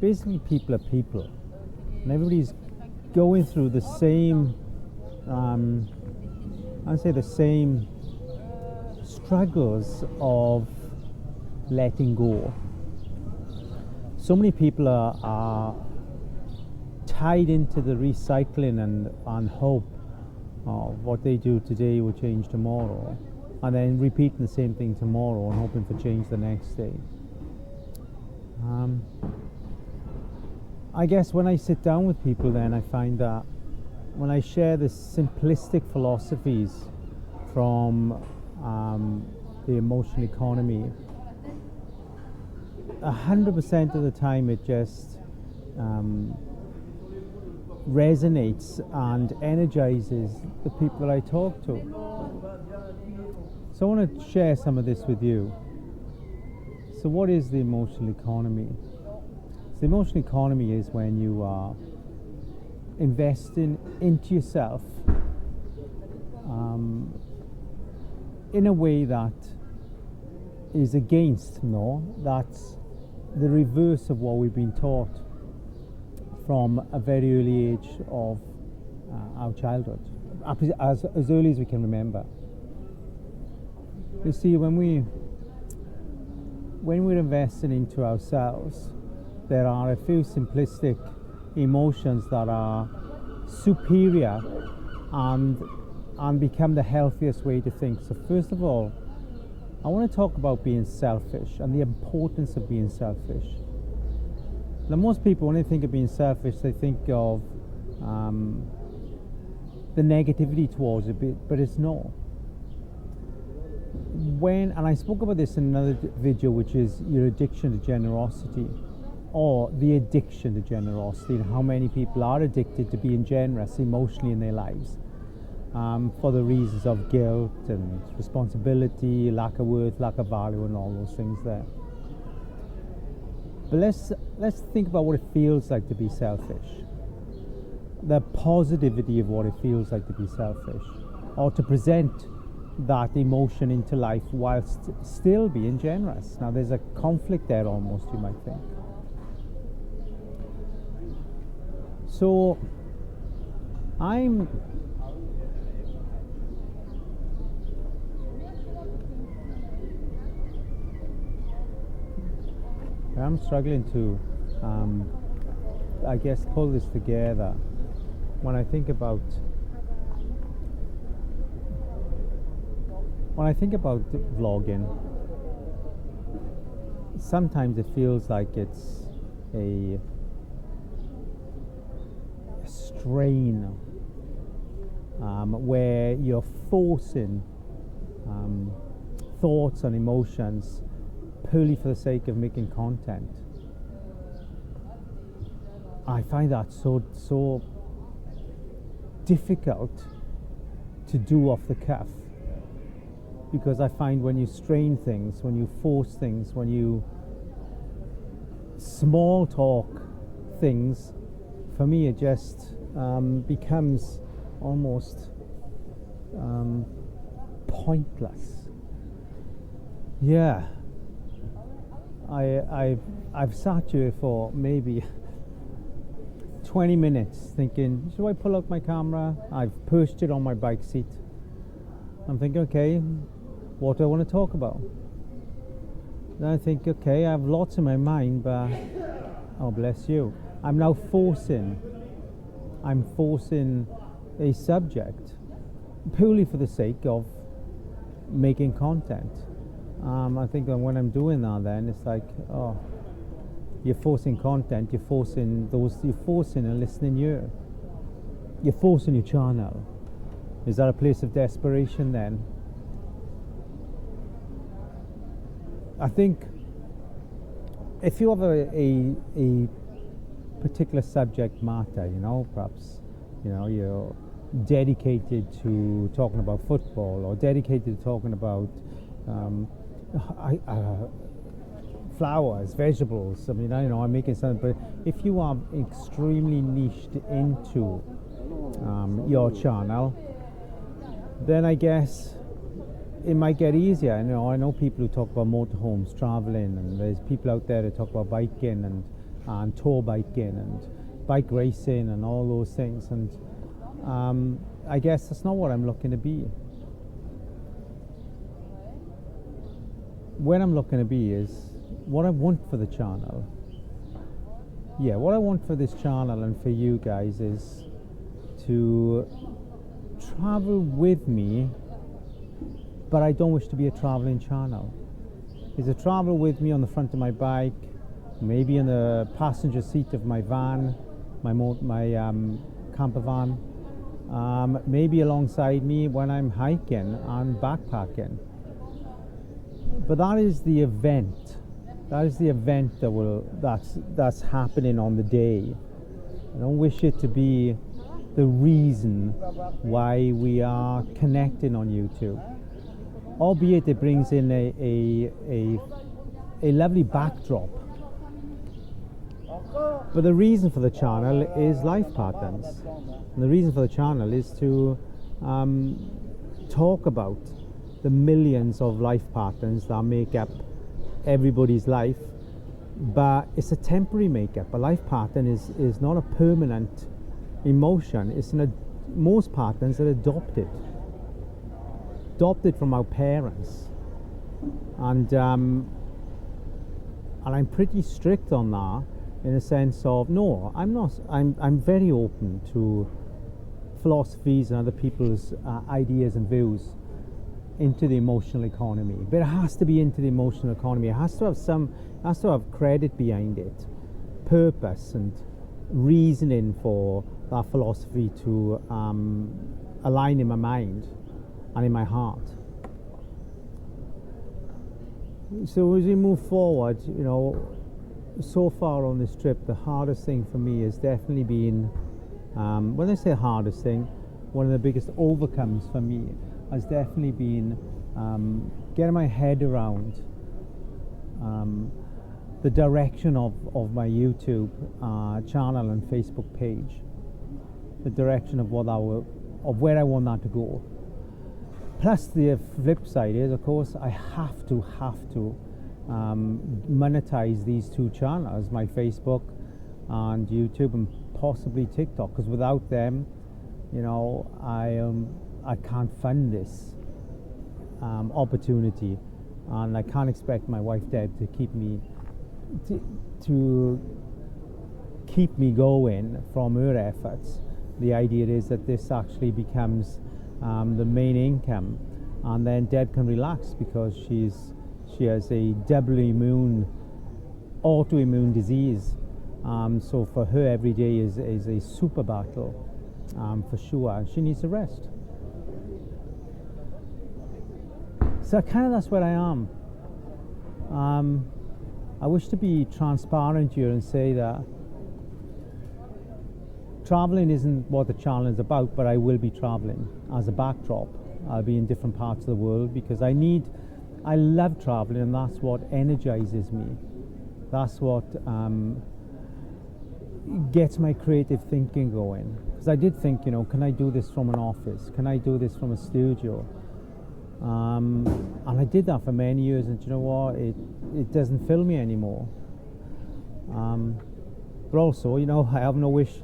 basically people are people, and everybody's going through the same, I'd say the same struggles of letting go. So many people are tied into the recycling and hope of what they do today will change tomorrow, and then repeating the same thing tomorrow and hoping for change the next day. I guess when I sit down with people, then I find that when I share the simplistic philosophies from the emotional economy, 100% of the time it just resonates and energizes the people that I talk to. So I want to share some of this with you. So what is the emotional economy? So the emotional economy is when you are investing into yourself in a way that is against, that's the reverse of what we've been taught from a very early age of our childhood, as early as we can remember. You see, when we're investing into ourselves, there are a few simplistic emotions that are superior and become the healthiest way to think. So first of all, I want to talk about being selfish and the importance of being selfish. Now, most people, when they think of being selfish, they think of the negativity towards it, but it's not. And I spoke about this in another video, which is your addiction to generosity, or the addiction to generosity, and how many people are addicted to being generous emotionally in their lives. For the reasons of guilt and responsibility, lack of worth, lack of value, and all those things there. But let's think about what it feels like to be selfish. The positivity of what it feels like to be selfish, or to present that emotion into life whilst still being generous. Now there's a conflict there almost, you might think. So I'm struggling to, I guess, pull this together when I think about vlogging. Sometimes it feels like it's a strain where you're forcing thoughts and emotions purely for the sake of making content. I find that so difficult to do off the cuff, because I find when you strain things, when you force things, when you small talk things, for me it just becomes almost pointless. Yeah, I've sat here for maybe 20 minutes thinking, should I pull out my camera? I've perched it on my bike seat. I'm thinking, okay, what do I want to talk about? Then I think, okay, I have lots in my mind, but oh bless you, I'm now forcing a subject purely for the sake of making content. I think that when I'm doing that, then it's like, oh, you're forcing content, you're forcing a listening ear, you're forcing your channel. Is that a place of desperation then? I think if you have a particular subject matter, perhaps, you're dedicated to talking about football, or dedicated to talking about flowers, vegetables. I mean, I'm making something, but if you are extremely niched into your channel, then I guess it might get easier. I know people who talk about motorhomes, traveling, and there's people out there that talk about biking and tour biking and bike racing and all those things, and I guess that's not what I'm looking to be. What I'm looking to be is what I want for the channel. Yeah, what I want for this channel and for you guys is to travel with me, but I don't wish to be a traveling channel. Is to travel with me on the front of my bike, maybe in the passenger seat of my van, my camper van, maybe alongside me when I'm hiking and backpacking. But that is the event. That is the event that's happening on the day. I don't wish it to be the reason why we are connecting on YouTube. Albeit it brings in a lovely backdrop. But the reason for the channel is life patterns. And the reason for the channel is to talk about the millions of life patterns that make up everybody's life. But it's a temporary makeup. A life pattern is not a permanent emotion. Most patterns are adopted from our parents, and I'm pretty strict on that, in a sense of no, I'm not. I'm very open to philosophies and other people's ideas and views into the emotional economy, but it has to be into the emotional economy. It has to have credit behind it, purpose and reasoning for that philosophy to align in my mind and in my heart. So as we move forward, so far on this trip, the hardest thing for me has definitely been, when I say hardest thing, one of the biggest overcomes for me has definitely been getting my head around the direction of my YouTube channel and Facebook page, the direction of where I want that to go. Plus the flip side is, of course, I have to monetize these two channels, my Facebook and YouTube, and possibly TikTok, because without them, I can't fund this opportunity, and I can't expect my wife Deb to keep me going from her efforts. The idea is that this actually becomes the main income, and then Deb can relax because she has a autoimmune disease. So for her, every day is a super battle, for sure. She needs a rest. So that's where I am. I wish to be transparent here and say that traveling isn't what the channel is about, but I will be traveling as a backdrop. I'll be in different parts of the world because I love traveling, and that's what energizes me. That's what gets my creative thinking going. Because I did think, can I do this from an office? Can I do this from a studio? And I did that for many years, and you know what? It doesn't fill me anymore. But also, I have no wish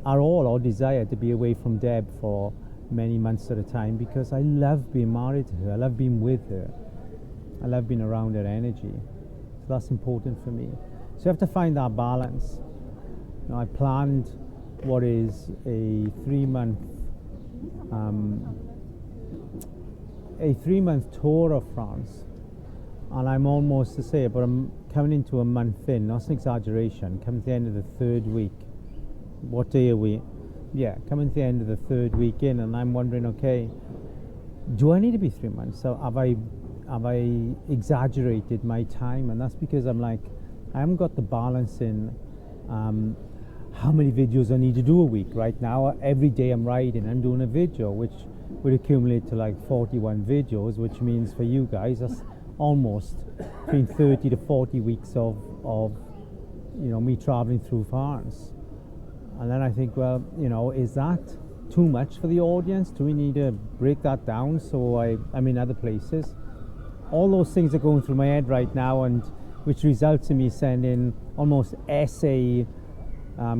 at all or desire to be away from Deb for many months at a time, because I love being married to her. I love being with her. I love being around her energy. So that's important for me. So you have to find that balance. I planned what is a 3-month tour of France, and I'm almost to say, but I'm coming into a month in. That's an exaggeration. Coming to the end of the 3rd week. What day are we? Yeah, coming to the end of the 3rd week in, and I'm wondering, okay, do I need to be 3 months? So have I exaggerated my time? And that's because I'm like, I haven't got the balance in how many videos I need to do a week. Right now, every day I'm riding, I'm doing a video, which would accumulate to like 41 videos, which means for you guys, that's almost between 30 to 40 weeks of me traveling through France. And then I think, well, is that too much for the audience? Do we need to break that down so I'm in other places? All those things are going through my head right now, and which results in me sending almost essay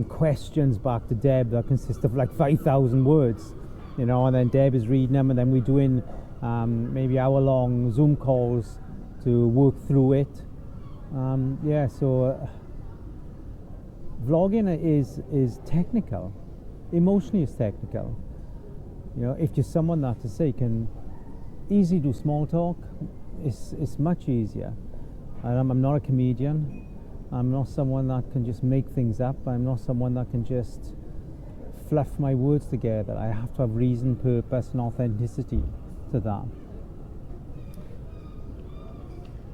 questions back to Deb that consist of like 5,000 words, you know, and then Deb is reading them, and then we're doing maybe hour-long Zoom calls to work through it. Yeah, so vlogging is technical, emotionally is technical. You know, if you're someone that, to say, can easily do small talk, it's much easier. And I'm not a comedian. I'm not someone that can just make things up. I'm not someone that can just fluff my words together. I have to have reason, purpose, and authenticity to that.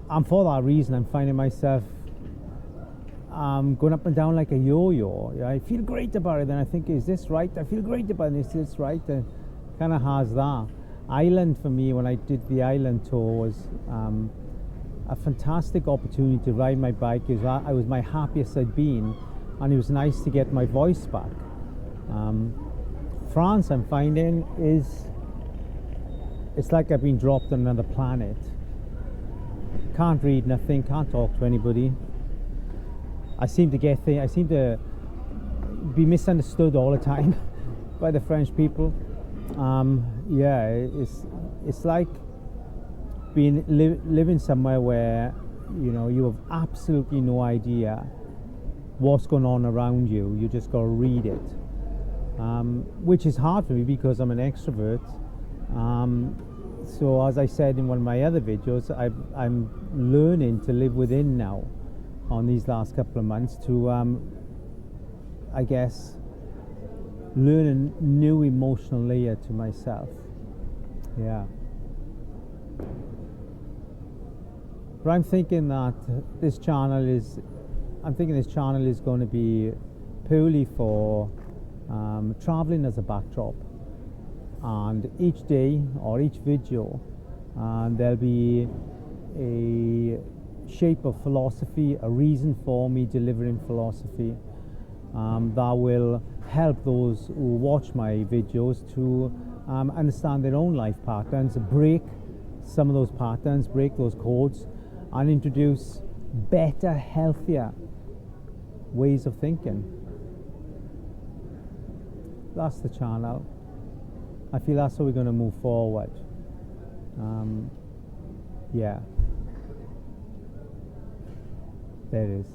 And for that reason, I'm finding myself going up and down like a yo-yo. I feel great about it, then I think, is this right? I feel great about it, is this right? And kind of has that. Ireland, for me, when I did the Ireland tour, was a fantastic opportunity to ride my bike. I was my happiest I'd been, and it was nice to get my voice back. France, I'm finding, it's like I've been dropped on another planet. Can't read nothing, can't talk to anybody. I seem to be misunderstood all the time by the French people. Yeah, it's like being living somewhere where, you know, you have absolutely no idea what's going on around you. You just got to read it, which is hard for me because I'm an extrovert. So as I said in one of my other videos, I'm learning to live within now on these last couple of months to, I guess, learn a new emotional layer to myself. Yeah. But I'm thinking that this channel is going to be purely for traveling as a backdrop. And each day or each video, there'll be a shape of philosophy, a reason for me delivering philosophy that will help those who watch my videos to understand their own life patterns, break some of those patterns, break those codes, and introduce better, healthier ways of thinking. That's the channel. I feel that's how we're going to move forward. Yeah. There it is.